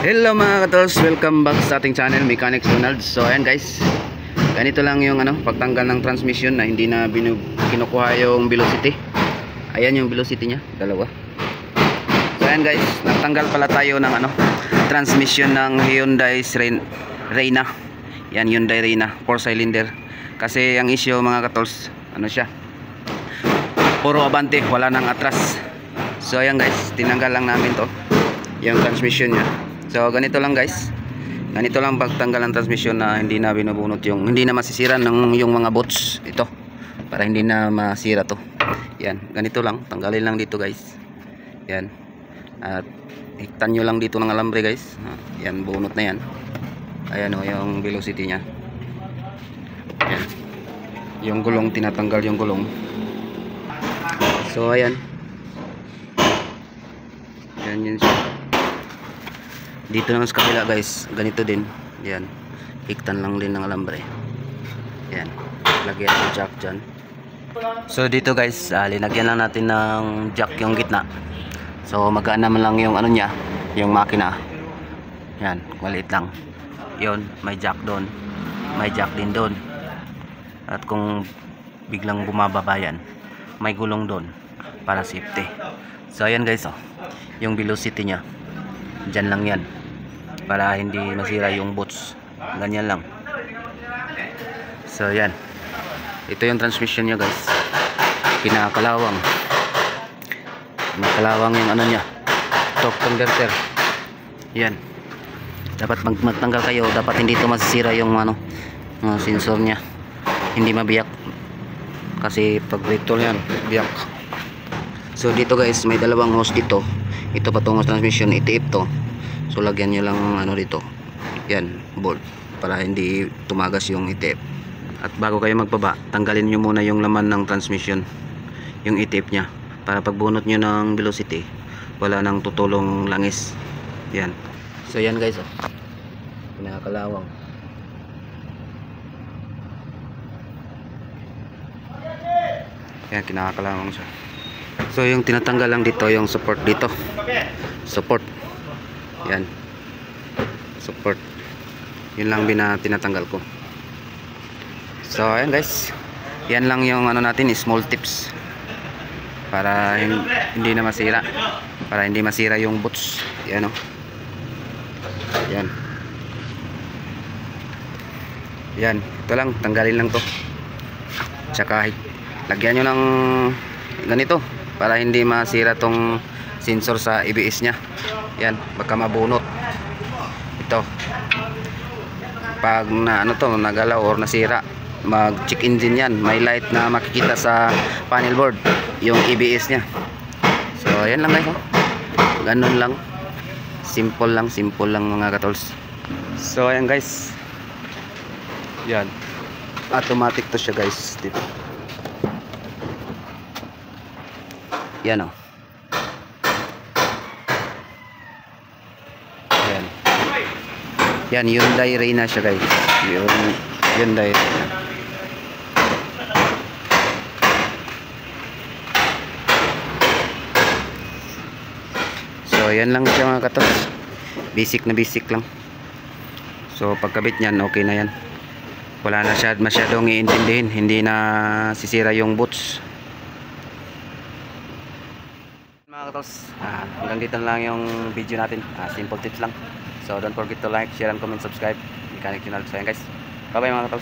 Hello mga katols, welcome back sa ating channel Mechanics Ronald. So ayan guys, ganito lang yung pagtanggal ng transmission na hindi na kinukuha yung velocity. Ayan yung velocity nya, dalawa. So ayan guys, natanggal pala tayo ng transmission ng Hyundai Reyna. Yan, Hyundai Reyna 4 cylinder. Kasi ang issue mga katols, siya, puro abante, wala nang atras. So ayan guys, tinanggal lang namin to, yung transmission nya. So ganito lang guys, ganito lang pagtanggal ng transmission na hindi na binubunot yung, hindi na masisira ng yung mga bolts ito, para hindi na masira to. Yan, ganito lang, tanggalin lang dito guys. Yan, at hiktan nyo lang dito ng alambre guys. Yan, bunot na yan. Ayan o, yung velocity nya. Yan, yung gulong, tinatanggal yung gulong. So ayan, yan yun siya. Dito naman sa kabila guys, ganito din. Yan, hiktan lang din ng alambre. Yan, lagyan ng jack dyan. So dito guys, linagyan lang natin ng jack yung gitna. So magaan naman lang yung nya, yung makina. Yan, maliit lang. Yun, may jack doon, may jack din doon. At kung biglang bumababa yan, may gulong doon para safety. So ayan guys, yung velocity nya, dyan lang yan, para hindi masira yung bolts. Ganyan lang. So yan, ito yung transmission nya guys, kinakalawang yung nya, torque converter. Yan, dapat magtanggal kayo, dapat hindi ito masisira yung sensor nya, hindi mabiyak, kasi pag breakdown yan, biyak. So dito guys, may dalawang hose dito. Ito patungos transmission, itiip to. So lagyan nyo lang dito, yan, bolt, para hindi tumagas yung itiip. At bago kayo magbaba, tanggalin nyo muna yung laman ng transmission, yung itiip nya, para pagbunot nyo ng velocity, wala nang tutulong langis. Yan. So yan guys, pinakalawang. Yan, kinakalawang siya. So yung tinatanggal lang dito, yung support dito, support. Yan, support, yun lang tinatanggal ko. So ayan guys, yan lang yung natin, small tips, para hindi na masira, para hindi masira yung bolts. Yan yan, yan, ito lang, tanggalin lang to. Tsaka lagyan nyo ng ganito, para hindi masira tong sensor sa ABS nya. Yan, baka mabunot ito pag nagalaw or nasira. Mag check engine yan, may light na makikita sa panel board, yung ABS nya. So yan lang guys, ganun lang, simple lang mga katols. So ayan guys, yan, automatic to siya guys dito. Yan yan, Hyundai Reyna siya guys, Hyundai Reyna. So yan lang siya mga katos, basic na basic lang. So pagkabit nyan, okay na yan, wala na siya masyadong iintindihin, hindi na sisira yung bolts. Mga katos, hanggang dito lang yung video natin, simple tips lang. So don't forget to like, share, and comment, subscribe Mechanics Ronald. So yan guys, bye bye mga katos.